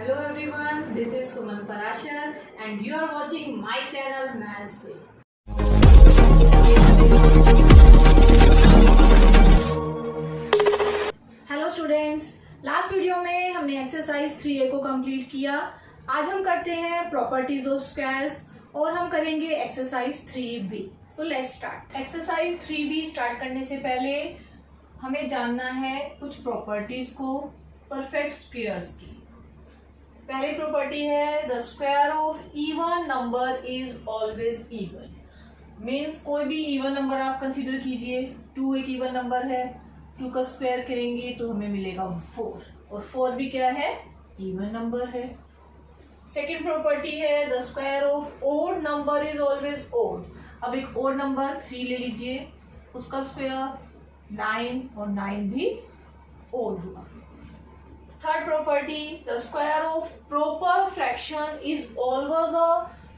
Hello everyone, this is Suman Parashar and you are watching my channel Maths से। Hello students, last video में हमने exercise 3A को complete किया। आज हम करते हैं प्रॉपर्टीज ऑफ स्क्वायर्स और हम करेंगे exercise 3B। So let's start. Exercise 3B start करने से पहले हमें जानना है कुछ प्रॉपर्टीज को परफेक्ट स्क्वायर्स की। पहली प्रॉपर्टी है the square of even number is always even. Means कोई भी इवन नंबर आप कंसीडर कीजिए। 2 एक इवन नंबर है, 2 का स्क्वायर करेंगे तो हमें मिलेगा 4 और 4 भी क्या है, इवन नंबर है। सेकेंड प्रॉपर्टी है the square of odd number is always odd. अब एक ओड नंबर 3 ले लीजिए, उसका स्क्वायर 9 और 9 भी ओड हुआ। Third property the square of proper fraction is always a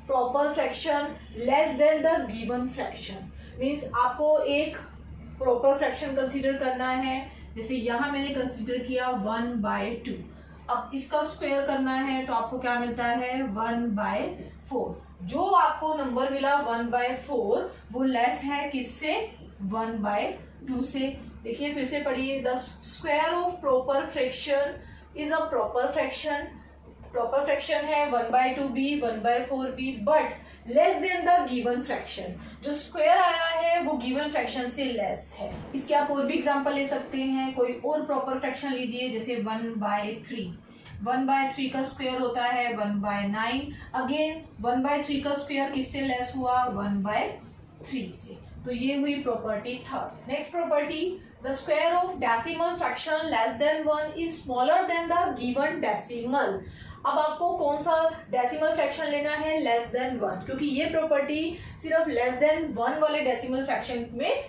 proper fraction less than the given fraction. Means आपको एक प्रॉपर फ्रैक्शन कंसीडर करना है। जैसे यहाँ मैंने कंसीडर किया 1/2। अब इसका स्क्वायर करना है तो आपको क्या मिलता है 1/4। जो आपको नंबर मिला 1/4 वो लेस है किससे, 1/2 से। देखिए फिर से पढ़िए, the square of proper fraction is a proper fraction. Proper fraction है 1/2 भी 1/4 भी, but less than the given fraction. जो स्क्वायर आया है वो गिवन फ्रैक्शन से लेस है। इसके आप और भी एग्जांपल ले सकते हैं। कोई और प्रॉपर फ्रैक्शन लीजिए, जैसे 1/3। 1/3 का स्क्वायर होता है 1/9। अगेन 1/3 का स्क्वायर किससे लेस हुआ, 1/3 से। तो ये हुई property third. Next property the square of decimal fraction less than 1 is smaller than the given decimal. अब आपको कौन सा डेसिमल फ्रैक्शन लेना है, लेस देन 1, क्योंकि ये प्रॉपर्टी सिर्फ लेस देन 1 वाले डेसिमल फ्रैक्शन में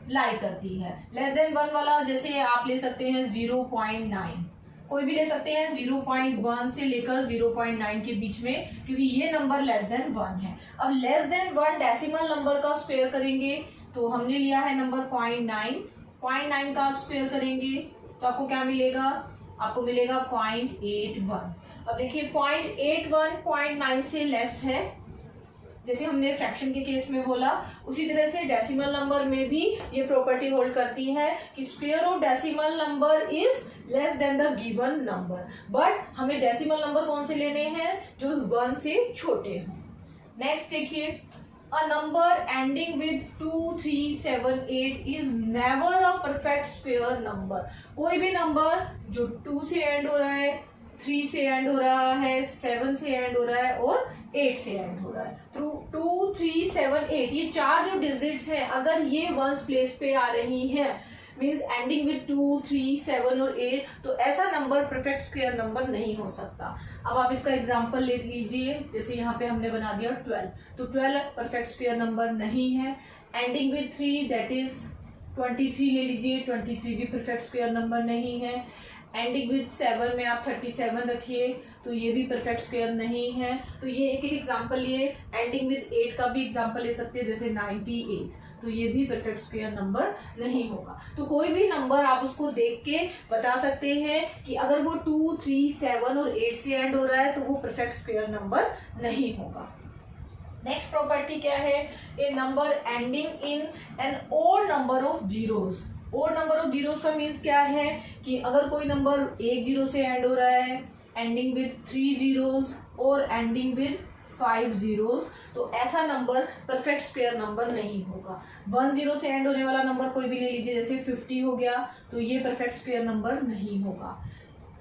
लाई करती है। लेस देन 1 वाला जैसे आप ले सकते हैं 0.9, कोई भी ले सकते हैं 0.1 से लेकर 0.9 के बीच में, क्योंकि ये नंबर लेस देन 1 है। अब लेस देन 1 डेसिमल नंबर का स्क्वायर करेंगे तो हमने लिया है नंबर 0.9 का आप स्क्वायर करेंगे तो आपको क्या मिलेगा, आपको मिलेगा 0.81। अब देखिए 0.81 0.9 से लेस है, जैसे हमने फ्रैक्शन के केस में बोला, उसी तरह से डेसिमल नंबर में भी ये प्रॉपर्टी होल्ड करती है कि square of decimal number is less than the given number. But हमें डेसिमल नंबर कौन से लेने हैं, जो 1 से छोटे हों। नेक्स्ट देखिए, a number ending with 2, 3, 7, 8 is never a perfect square number. कोई भी नंबर जो 2 से एंड हो रहा है, 3 से एंड हो रहा है, 7 से एंड हो रहा है और 8 से एंड हो रहा है, तो 2, 3, 7, 8 ये 4 जो डिजिट्स हैं, अगर ये 1s प्लेस पे आ रही हैं, मीन्स एंडिंग विद 2, 3, 7 और 8, तो ऐसा नंबर परफेक्ट स्क्वायर नंबर नहीं हो सकता। अब आप इसका एग्जांपल ले लीजिए, जैसे यहाँ पे हमने बना दिया 12, तो 12 परफेक्ट स्क्वायर नंबर नहीं है। एंडिंग विद 3 दैट इज 23 ले लीजिए, 23 भी परफेक्ट स्क्वायर नंबर नहीं है। एंडिंग विद 7 में आप 37 रखिए तो ये भी परफेक्ट स्क्वायर नहीं है। तो ये एक एक एग्जांपल लिए। एंडिंग विद 8 का भी एग्जांपल ले सकते हैं, जैसे 98, तो ये भी परफेक्ट स्क्वायर नंबर नहीं होगा। तो कोई भी नंबर आप उसको देख के बता सकते हैं कि अगर वो 2, 3, 7 और 8 से एंड हो रहा है तो वो परफेक्ट स्क्वायर नंबर नहीं होगा। नेक्स्ट प्रॉपर्टी क्या है, a number ending in an odd number of zeros. Odd number of zeros का मीन्स क्या है कि अगर कोई नंबर 1 0 से एंड हो रहा है, एंडिंग विद 3 zeros और एंडिंग विद 5 zeros, तो ऐसा नंबर परफेक्ट स्क्वायर नंबर नहीं होगा। 1 0 से एंड होने वाला नंबर कोई भी ले लीजिए, जैसे 50 हो गया, तो ये परफेक्ट स्क्वायर नंबर नहीं होगा।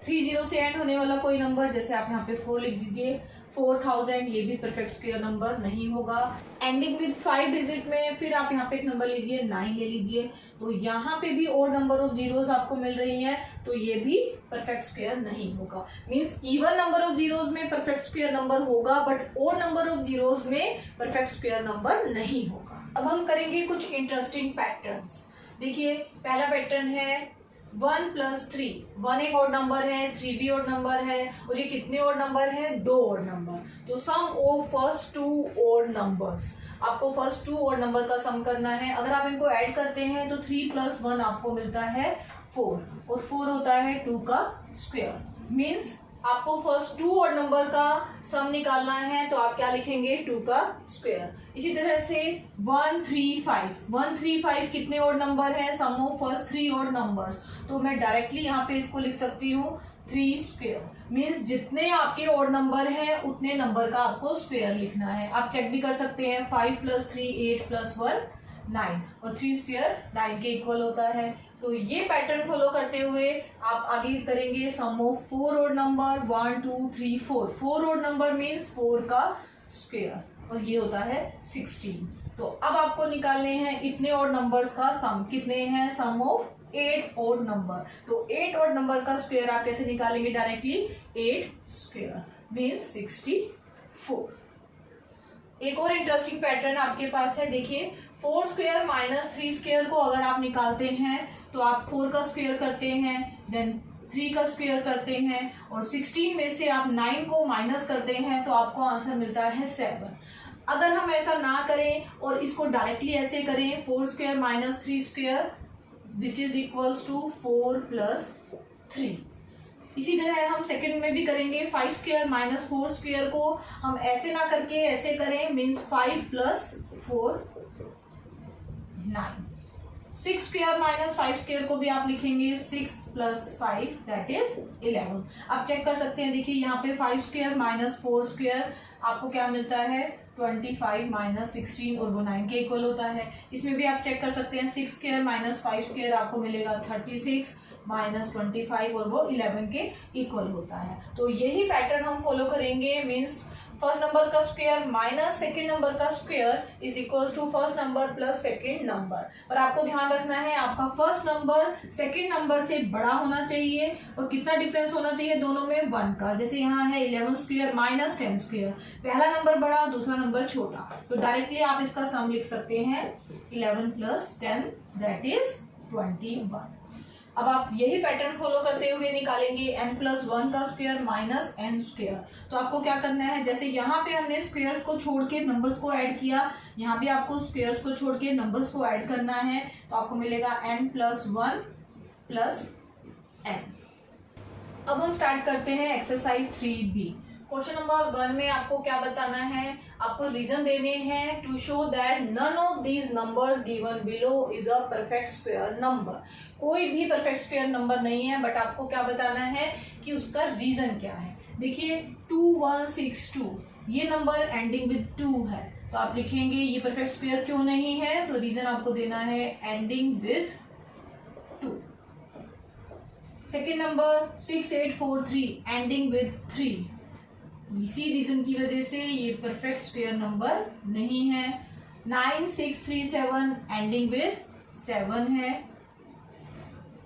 3 0 से एंड होने वाला कोई नंबर, जैसे आप यहाँ पे 4 लिख दीजिए, 4000, ये भी परफेक्ट स्क्वायर नंबर नहीं होगा। एंडिंग विद 5 डिजिट में फिर आप यहाँ पे एक नंबर लीजिए, 9 ले लीजिए, तो यहाँ पे भी ओड नंबर ऑफ जीरोस आपको मिल रही हैं, तो ये भी परफेक्ट स्क्वायर नहीं होगा। Means even number of zeros में परफेक्ट स्क्वायर नंबर होगा, but odd number of zeros में परफेक्ट स्क्वायर नंबर नहीं होगा। अब हम करेंगे कुछ इंटरेस्टिंग पैटर्न्स। देखिए पहला पैटर्न है 1 + 3। 1 एक ओड नंबर है, 3 भी ओड नंबर है, और ये कितने ओड नंबर है, 2 ओड नंबर। तो सम ऑफ फर्स्ट 2 ओड नंबर्स, आपको फर्स्ट 2 ओड नंबर का सम करना है। अगर आप इनको ऐड करते हैं तो 3 + 1 आपको मिलता है 4, और 4 होता है 2 का स्क्वायर। मीन्स आपको फर्स्ट 2 ऑड नंबर का सम निकालना है, तो आप क्या लिखेंगे 2 का स्क्वायर। इसी तरह से 135 कितने ऑड नंबर है, सम ऑफ फर्स्ट 3 ऑड नंबर्स, तो मैं डायरेक्टली यहाँ पे इसको लिख सकती हूँ 3 स्क्वायर। मीन्स जितने आपके ऑड नंबर है उतने नंबर का आपको स्क्वायर लिखना है। आप चेक भी कर सकते हैं, 5 + 3 8 + 1 9 और 3 स्क्वायर 9 के इक्वल होता है। तो ये पैटर्न फॉलो करते हुए आप आगे करेंगे sum of 4 odd number 1 2 3 4। 4 odd number means 4 का स्क्वायर और ये होता है 16। तो अब आपको निकालने हैं इतने ऑड नंबर्स का सम। कितने हैं, सम ऑफ 8 ऑड नंबर। तो 8 ऑड नंबर का स्क्वायर आप कैसे निकालेंगे, डायरेक्टली 8 स्क्वायर मीन्स 64। एक और इंटरेस्टिंग पैटर्न आपके पास है, देखिए 4 स्क्वायर माइनस 3 स्क्वायर को अगर आप निकालते हैं तो आप 4 का स्क्वायर करते हैं, देन 3 का स्क्वायर करते हैं और 16 में से आप 9 को माइनस करते हैं तो आपको आंसर मिलता है 7। अगर हम ऐसा ना करें और इसको डायरेक्टली ऐसे करें 4 square minus 3 square which is equals to 4 + 3। इसी तरह हम सेकंड में भी करेंगे, 5 स्क्वायर माइनस 4 स्क्वायर को हम ऐसे ना करके ऐसे करें, मीन्स 5 + 4 9। 6 स्क्वायर माइनस 5 स्क्वायर को भी आप लिखेंगे 6 + 5 दैट इज 11। आप चेक कर सकते हैं, देखिए यहाँ पे 5 स्क्वायर माइनस 4 स्क्वायर आपको क्या मिलता है 25 माइनस 16 और वो 9 के इक्वल होता है। इसमें भी आप चेक कर सकते हैं, 6 स्क्वायर माइनस 5 स्क्वायर आपको मिलेगा 36 माइनस 25 और वो 11 के इक्वल होता है। तो यही पैटर्न हम फॉलो करेंगे, मीन्स फर्स्ट नंबर का स्क्वायर माइनस सेकेंड नंबर का square is equals to first number plus second number. पर आपको ध्यान रखना है आपका फर्स्ट नंबर सेकेंड नंबर से बड़ा होना चाहिए और कितना डिफरेंस होना चाहिए दोनों में 1 का। जैसे यहाँ है 11 स्क्वायर माइनस 10 स्क्वायर, पहला नंबर बड़ा दूसरा नंबर छोटा, तो डायरेक्टली आप इसका सम लिख सकते हैं 11 + 10 दैट इज 21। अब आप यही पैटर्न फॉलो करते हुए निकालेंगे n + 1 का स्क्वायर माइनस n स्क्वायर। तो आपको क्या करना है, जैसे यहाँ पे हमने स्क्वायर्स को छोड़ के नंबर्स को ऐड किया, यहाँ भी आपको स्क्वायर्स को छोड़ के नंबर्स को ऐड करना है। तो आपको मिलेगा n + 1 + n। अब हम स्टार्ट करते हैं एक्सरसाइज 3B। क्वेश्चन नंबर 1 में आपको क्या बताना है, आपको रीजन देने हैं to show that none of these numbers given below is a perfect square number. कोई भी परफेक्ट स्क्वायर नंबर नहीं है, बट आपको क्या बताना है कि उसका रीजन क्या है। देखिए 2162 ये नंबर एंडिंग विद 2 है, तो आप लिखेंगे ये परफेक्ट स्क्वायर क्यों नहीं है, तो रीजन आपको देना है ending with 2। Second number 6843 ending with 3, इसी रीजन की वजह से ये परफेक्ट स्क्वायर नंबर नहीं है। 9637 एंडिंग विद 7 है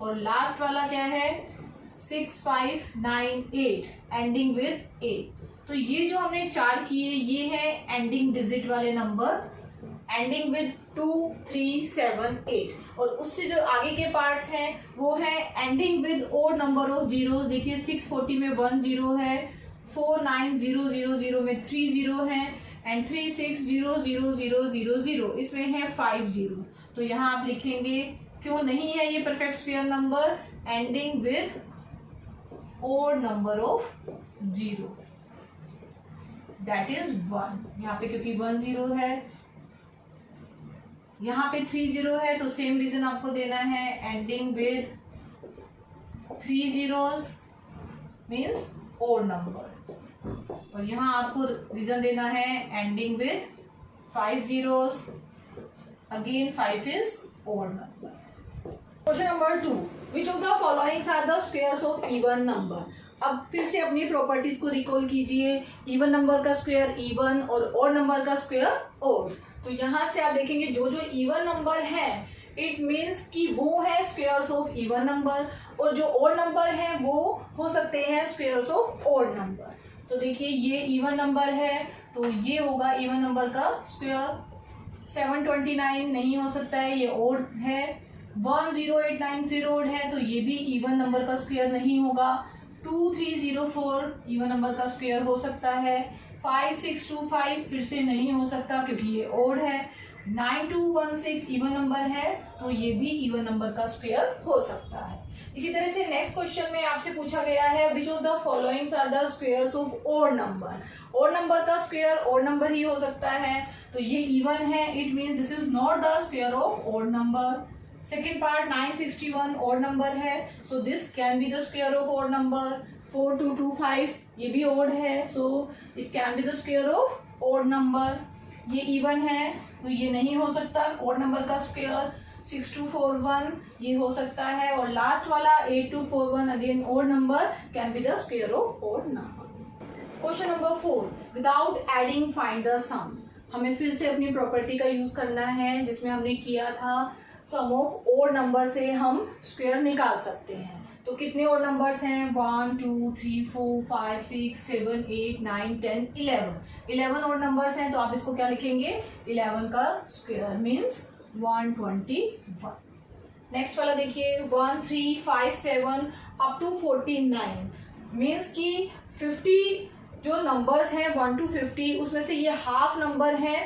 और लास्ट वाला क्या है 6598 एंडिंग विद 8। तो ये जो हमने 4 किए ये है एंडिंग डिजिट वाले नंबर, एंडिंग विद 2 3 7 8, और उससे जो आगे के पार्ट्स हैं वो है ending with odd number of zeros. देखिए 640 में 1 0 है, 49000 में 3 0 है एंड 360000 इसमें है 5 0। तो यहाँ आप लिखेंगे क्यों नहीं है ये perfect square number, ending with odd number of 0 that is 1। यहाँ पे क्योंकि 1 0 है, यहाँ पे 3 0 है, तो सेम रीजन आपको देना है ending with 3 zeros means odd number, और यहाँ आपको रीजन देना है ending with 5 zeros, again 5 is odd number. Question number 2, which of the followings are the squares of even number. अब फिर से अपनी प्रॉपर्टीज को रिकॉल कीजिए, इवन नंबर का स्क्वायर इवन और ओड नंबर का स्क्वायर ओड। तो यहाँ से आप देखेंगे जो जो इवन नंबर है इट मीन्स कि वो है स्क्वायर्स ऑफ इवन नंबर, और जो ओड नंबर है वो हो सकते हैं स्क्वायर्स ऑफ ओड नंबर। तो देखिए ये इवन नंबर है तो ये होगा इवन नंबर का स्क्वायर। 729 नहीं हो सकता है, ये ओड है। 1089 फिर ओड है तो ये भी इवन नंबर का स्क्वायर नहीं होगा। 2304 इवन नंबर का स्क्वायर हो सकता है। 5625 फिर से नहीं हो सकता क्योंकि ये ओड है। 9216 इवन नंबर है तो ये भी इवन नंबर का स्क्वायर हो सकता है। इसी तरह से नेक्स्ट क्वेश्चन में आपसे पूछा गया है which of the followings are the squares of odd number. Odd number का स्क्वायर ओड नंबर ही हो सकता है, तो ये इवन है, it means this is not the square of odd number. Second part 961 odd number है, so this can be the square of odd number. 4225 ये भी ओड है, so it can be the square of odd number. ये even है तो ये नहीं हो सकता ओड नंबर का स्क्वायर। 6241 ये हो सकता है, और लास्ट वाला 8241 again odd number, can be the square of odd number. Question number 4, without adding find the sum. हमें फिर से अपनी प्रॉपर्टी का यूज करना है जिसमें हमने किया था सम ऑफ ओड नंबर से हम स्क्वायर निकाल सकते हैं। तो कितने ओड नंबर्स हैं? 1 2 3 4 5 6 7 8 9 10 11 ओड नंबर्स हैं, तो आप इसको क्या लिखेंगे? 11 का स्क्वायर मीन्स 121। नेक्स्ट वाला देखिए 1 3 5 7 अप टू 49 मीन्स कि 50 जो नंबर्स हैं 1 to 50 उसमें से ये हाफ नंबर है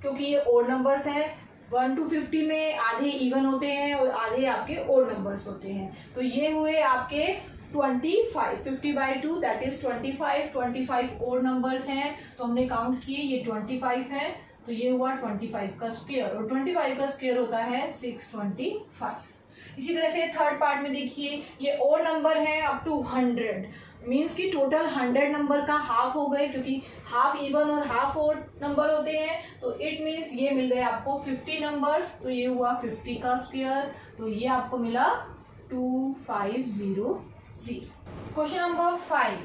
क्योंकि ये ओड नंबर्स हैं। 1 to 50 में आधे इवन होते हैं और आधे आपके ओड नंबर्स होते हैं, तो ये हुए आपके 25। 50/2 दैट इज 25 ओड नंबर्स हैं, तो हमने काउंट किए ये 25 है, तो ये हुआ 25 का स्क्वायर, और 25 का स्क्वायर होता है 625। इसी तरह से थर्ड पार्ट में देखिए ये ओड नंबर है अप टू 100 मीन्स कि टोटल 100 नंबर का हाफ हो गए, क्योंकि हाफ इवन और हाफ ओड नंबर होते हैं, तो इट मीन्स ये मिल गए आपको 50 नंबर्स, तो ये हुआ 50 का स्क्वायर, तो ये आपको मिला 2500। Question number 5,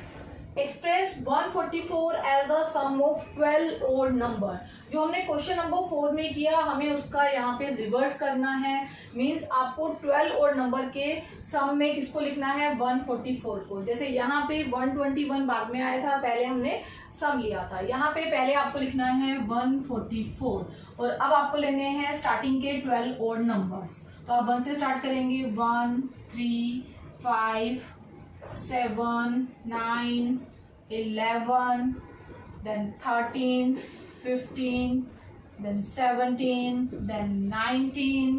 express 144 as the sum of 12 odd number. जो हमने क्वेश्चन नंबर 4 में किया हमें उसका यहाँ पे रिवर्स करना है, मीन्स आपको 12 ओड नंबर के सम में किसको लिखना है? 144 को। जैसे यहाँ पे 121 बाद में आया था, पहले हमने सम लिया था, यहाँ पे पहले आपको लिखना है 144, और अब आपको लेने हैं स्टार्टिंग के 12 ओड नंबर्स। तो आप 1 से स्टार्ट करेंगे, 1 3 5 7 9 11 then 13 15 then 17 then 19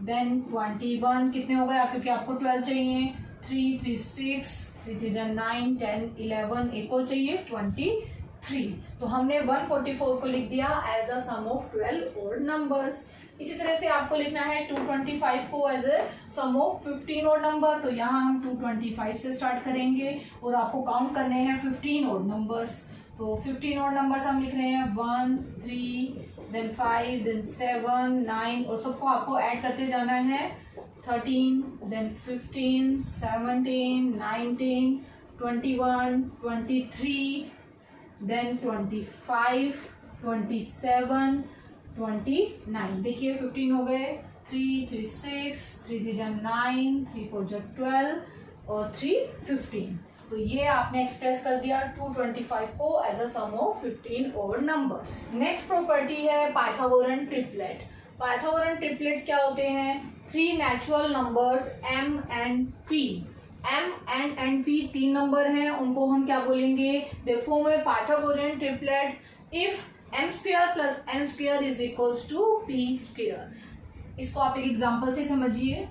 then 21। कितने हो गए आप? क्योंकि आपको 12 चाहिए। 3 3 6 3 3 9 10 11, एक और चाहिए 23। तो हमने 144 को लिख दिया as the sum of 12 odd numbers. इसी तरह से आपको लिखना है 225 को as a sum of 15 odd number, तो यहाँ हम 225 से स्टार्ट करेंगे और आपको काउंट करने हैं 15 ओड नंबर्स। तो 15 ओड नंबर्स हम लिख रहे हैं 1 3 then 5 then 7 9, और सबको आपको ऐड करते जाना है। 13 then 15 17 19 21 23 then 25 27 29। देखिए 15 हो गए, 3 3 6 3 3 9 3 4 12 और 3 15। तो ये आपने एक्सप्रेस कर दिया 225 को as a sum of 15 odd numbers. Next property है पाइथागोरन ट्रिपलेट। पाइथागोरन ट्रिपलेट्स क्या होते हैं? 3 natural numbers m and p। m and p 3 number हैं, उनको हम क्या बोलेंगे? They form a Pythagorean triplet if m square plus n square is equals to p square. इसको आप एक एग्जांपल से समझिए।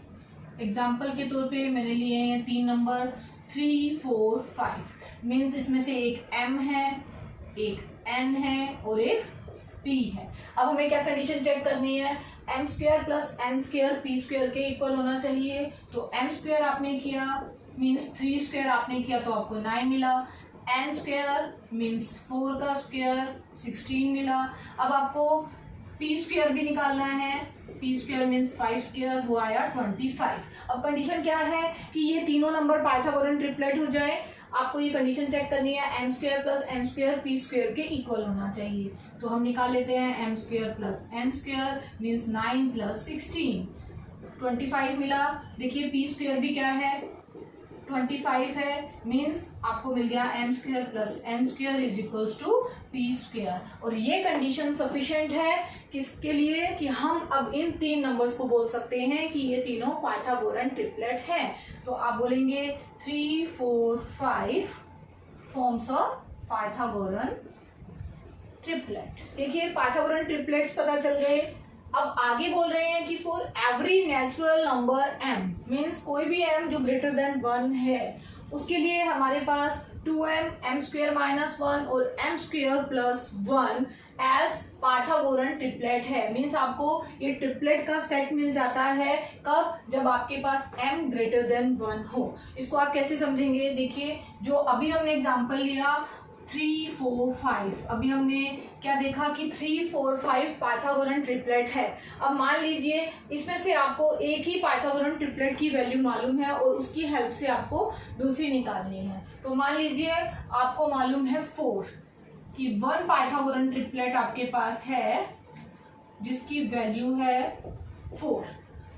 एग्जांपल के तौर पे मैंने लिए हैं 3 नंबर 3 4 5 मीन्स इसमें से एक m है, एक n है और एक p है। अब हमें क्या कंडीशन चेक करनी है? m square plus n square p square के इक्वल होना चाहिए। तो m स्क्वायर आपने किया मीन्स 3 स्क्वायर आपने किया तो आपको 9 मिला, n स्क्वायर मीन्स 4 का स्क्वायर 16 मिला। अब आपको p स्क्वायर भी निकालना है, p स्क्वायर मीन्स 5 स्क्वायर, वो आया 25। अब कंडीशन क्या है कि ये तीनों नंबर पाइथागोरन ट्रिपलेट हो जाए। आपको ये कंडीशन चेक करनी है, m square plus n square p square के इक्वल होना चाहिए। तो हम निकाल लेते हैं m square plus n square means 9 plus 16 25 मिला। देखिए p स्क्वायर भी क्या है? 25 है, मीन्स आपको मिल गया m square plus n square is equals to p square. और ये कंडीशन सफिशिएंट है किसके लिए? कि हम अब इन 3 नंबर्स को बोल सकते हैं कि ये तीनों पाइथागोरन ट्रिपलेट हैं। तो आप बोलेंगे 3 4 5 फॉर्म्स अ पाइथागोरन ट्रिपलेट। देखिए पाइथागोरन ट्रिपलेट्स पता चल गए। अब आगे बोल रहे हैं कि for every natural number m, means कोई भी m जो ग्रेटर देन 1 है उसके लिए हमारे पास 2m, m स्क्वेयर माइनस 1 और m square plus 1 as Pythagorean triplet है। मीन्स आपको ये ट्रिपलेट का सेट मिल जाता है कब, जब आपके पास m ग्रेटर देन 1 हो। इसको आप कैसे समझेंगे, देखिए जो अभी हमने एग्जांपल लिया 3, 4, 5, अभी हमने क्या देखा कि 3, 4, 5 पाइथागोरन ट्रिपलेट है। अब मान लीजिए इसमें से आपको एक ही पाइथागोरन ट्रिपलेट की वैल्यू मालूम है और उसकी हेल्प से आपको दूसरी निकालनी है। तो मान लीजिए आपको मालूम है 4 कि 1 पाइथागोरन ट्रिपलेट आपके पास है जिसकी वैल्यू है 4।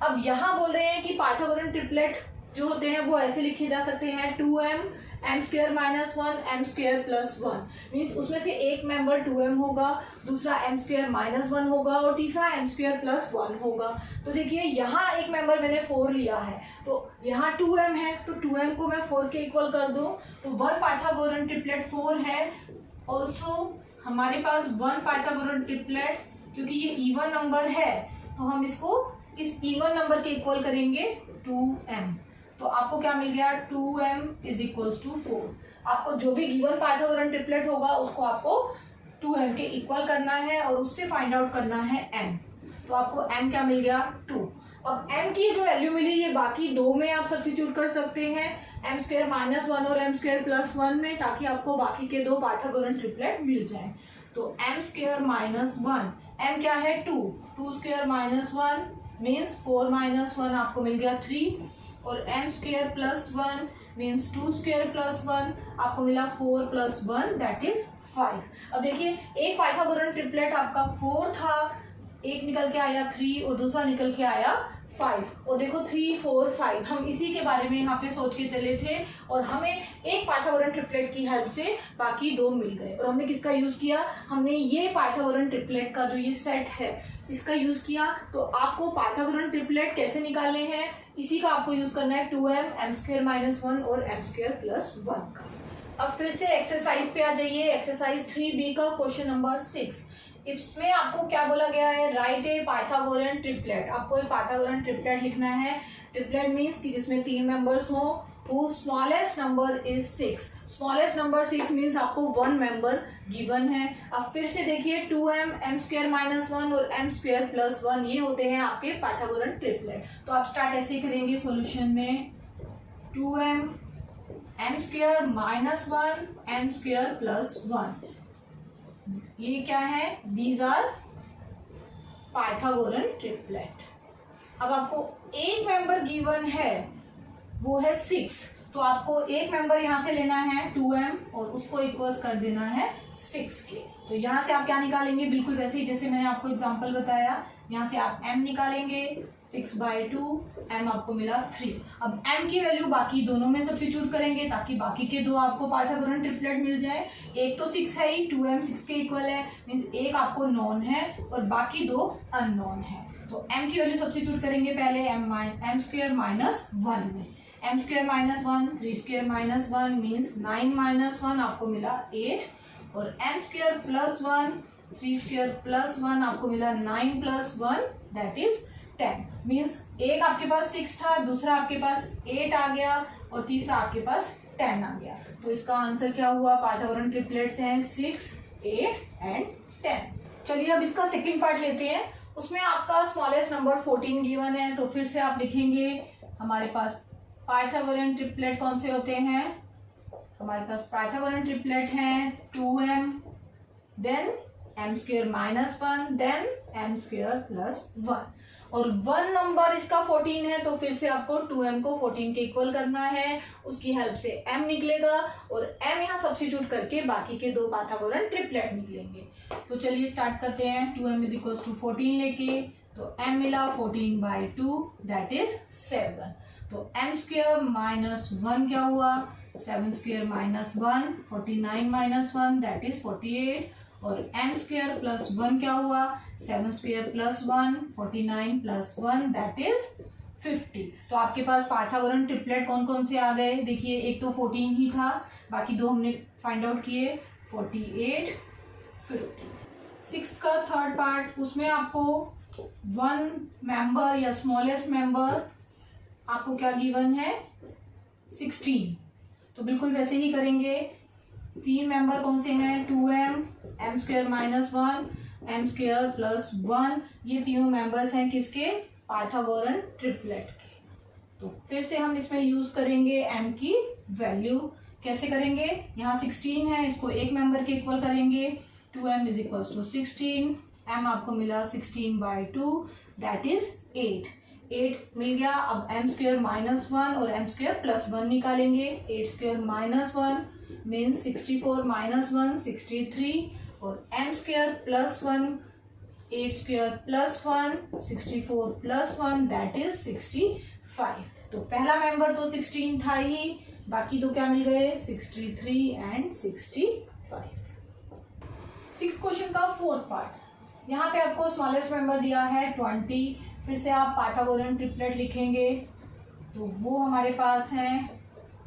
अब यहाँ बोल रहे हैं कि पाइथागोरन ट्रिपलेट जो होते हैं वो ऐसे लिखे जा सकते हैं 2m, m square minus 1, m square plus 1। Means उसमें से एक मेंबर 2m होगा, दूसरा m स्क्वेयर माइनस 1 होगा और तीसरा m स्क्वेयर प्लस 1 होगा। तो देखिए यहाँ एक मेंबर मैंने 4 लिया है तो यहाँ 2m है तो 2m को मैं 4 के इक्वल कर दूं तो 1 पाइथागोरन ट्रिपलेट 4 है। ऑल्सो हमारे पास 1 पाइथागोरन ट्रिपलेट, क्योंकि ये इवन नंबर है तो हम इसको इस इवन नंबर के इक्वल करेंगे 2m। तो आपको क्या मिल गया 2m इज इक्वल्स टू 4। आपको जो भी गिवन पाइथागोरन ट्रिपलेट होगा उसको आपको 2m के इक्वल करना है और उससे फाइंड आउट करना है m। तो आपको m क्या मिल गया 2। अब m की जो वैल्यू मिली ये बाकी दो में आप सब्स्टिट्यूट कर सकते हैं, m स्क्वेयर माइनस 1 और m स्क्वेयर प्लस 1 में, ताकि आपको बाकी के दो पाइथागोरन ट्रिपलेट मिल जाए। तो m स्क्वेयर माइनस 1, m क्या है 2 स्क्वेयर माइनस 1 मीन्स 4 माइनस 1 आपको मिल गया 3 और m square plus 1 means 2 square plus 1 आपको मिला 4 प्लस 1 दैट इज 5। अब देखिए एक पाइथागोरन ट्रिपलेट आपका 4 था, एक निकल के आया 3 और दूसरा निकल के आया 5 और देखो 3, 4, 5 हम इसी के बारे में यहाँ पे सोच के चले थे और हमें एक पाइथागोरन ट्रिपलेट की हेल्प से बाकी दो मिल गए। और हमने किसका यूज किया, हमने ये पाइथागोरन ट्रिपलेट का जो ये सेट है इसका यूज किया। तो आपको पाइथागोरन ट्रिपलेट कैसे निकालने हैं इसी का आपको यूज करना है 2m, m स्क्वेयर माइनस 1 और m स्क्वेयर प्लस 1 का। अब फिर से एक्सरसाइज पे आ जाइए, एक्सरसाइज 3b का क्वेश्चन नंबर 6। इसमें आपको क्या बोला गया है, राइट ए पाइथागोरन ट्रिपलेट। आपको एक पाइथागोरन ट्रिपलेट लिखना है। ट्रिपलेट मीन्स कि जिसमें 3 मेंबर्स हो, whose smallest number is 6। Smallest number 6 means आपको 1 मेंबर गिवन है। अब फिर से देखिए 2m, m स्क्वेयर माइनस 1 और m स्क्वेयर प्लस 1 ये होते हैं आपके पाइथागोरन ट्रिपलेट। तो आप स्टार्ट ऐसे ही करेंगे सॉल्यूशन में 2m, m square minus 1, m square plus 1 ये क्या है, दीज आर पाइथागोरन ट्रिपलेट। अब आपको एक मेंबर गिवन है वो है 6, तो आपको एक मेंबर यहाँ से लेना है 2m और उसको इक्वल्स कर देना है 6 के। तो यहाँ से आप क्या निकालेंगे, बिल्कुल वैसे ही जैसे मैंने आपको एग्जांपल बताया। यहाँ से आप m निकालेंगे 6/2, m आपको मिला 3। अब m की वैल्यू बाकी दोनों में सब्स्टिट्यूट करेंगे ताकि बाकी के दो आपको पाइथागोरन ट्रिपलेट मिल जाए। एक तो 6 है ही, 2m 6 के इक्वल है, मीन्स एक आपको नॉन है और बाकी दो अननोन है। तो m की वैल्यू सब्स्टिट्यूट करेंगे पहले m स्क्वेयर माइनस 1 में। m square minus 1, 3 square minus 1 means 9 minus 1 आपको मिला 8 और m square plus 1, 3 square plus 1 आपको मिला 9 प्लस 1 दैट इज 10। मीन्स एक आपके पास 6 था, दूसरा आपके पास 8 आ गया और तीसरा आपके पास 10 आ गया। तो इसका आंसर क्या हुआ, पाइथागोरन ट्रिपलेट्स हैं 6, 8 एंड 10। चलिए अब इसका सेकंड पार्ट लेते हैं। उसमें आपका स्मॉलेस्ट नंबर 14 गिवन है। तो फिर से आप लिखेंगे हमारे पास पाइथागोरन ट्रिपलेट कौन से होते हैं, हमारे पास पाइथागोरन ट्रिपलेट हैं 2m, then m square minus 1, then m square plus 1 और 1 नंबर इसका 14 है। तो फिर से आपको 2m को 14 के इक्वल करना है, उसकी हेल्प से m निकलेगा और m यहाँ सब्स्टिट्यूट करके बाकी के दो पाइथागोरन ट्रिपलेट निकलेंगे। तो चलिए स्टार्ट करते हैं। 2m इज इक्वल टू 14 लेके, तो m मिला 14/2 दैट इज 7। तो m स्क्वेयर माइनस 1 क्या हुआ, 7 square minus 1, 49 minus 1 that is 48 और m स्क्वेयर प्लस 1 क्या हुआ, 7 square plus 1, 49 plus 1 that is 50। तो आपके पास पाइथागोरन ट्रिपलेट कौन कौन से आ गए, देखिए एक तो 14 ही था, बाकी दो हमने फाइंड आउट किए 48, 50। 6 का थर्ड पार्ट, उसमें आपको वन मेंबर या स्मॉलेस्ट मेंबर आपको क्या गिवन है 16, तो बिल्कुल वैसे ही करेंगे। 3 मेंबर कौन से हैं 2m, m square minus 1, m square plus 1, ये तीनों मेंबर्स हैं किसके पाइथागोरन ट्रिपलेट के। तो फिर से हम इसमें यूज करेंगे m की वैल्यू। कैसे करेंगे, यहाँ 16 है, इसको एक मेंबर के इक्वल करेंगे, 2m is equal to 16, m आपको मिला 16/2 दैट इज 8 मिल गया। अब m स्क्वायर माइनस 1 और m स्क्वायर प्लस 1 निकालेंगे, 8 स्क्वायर माइनस 1 मीन्स 64 माइनस 1 63, और m square plus 1 8 square plus 1 64 plus 1 that is 65। तो पहला मेंबर तो 16 था ही, बाकी तो क्या मिल गए 63 एंड 65। 6th क्वेश्चन का 4th पार्ट, यहाँ पे आपको स्मॉलेस्ट मेंबर दिया है 20। फिर से आप पाइथागोरन ट्रिपलेट लिखेंगे, तो वो हमारे पास हैं,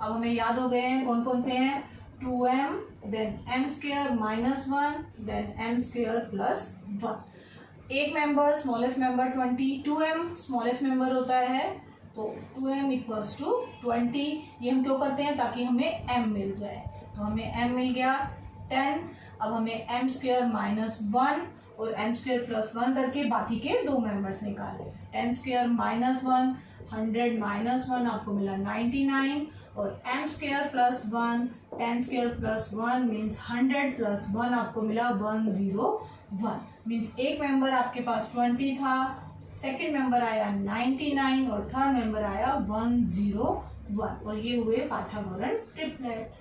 अब हमें याद हो गए हैं कौन कौन से हैं 2m then m square minus 1 then m square plus 1। एक member smallest member 20, 2m smallest member होता है, तो 2m इक्वल्स टू 20। ये हम क्यों करते हैं, ताकि हमें m मिल जाए, तो हमें m मिल गया 10। अब हमें m स्क्वायर माइनस 1 और m स्क्वायर प्लस 1 करके बाकी के 2 मेंबर्स निकाले। 10 स्क्वायर माइनस 1 100 माइनस 1 आपको मिला 99, और m square plus 1 10 square plus 1 means 100 plus 1 आपको मिला 101, मीन्स एक मेंबर आपके पास 20 था, सेकेंड मेंबर आया 99 और थर्ड मेंबर आया 101, और ये हुए पाइथागोरन ट्रिपलेट।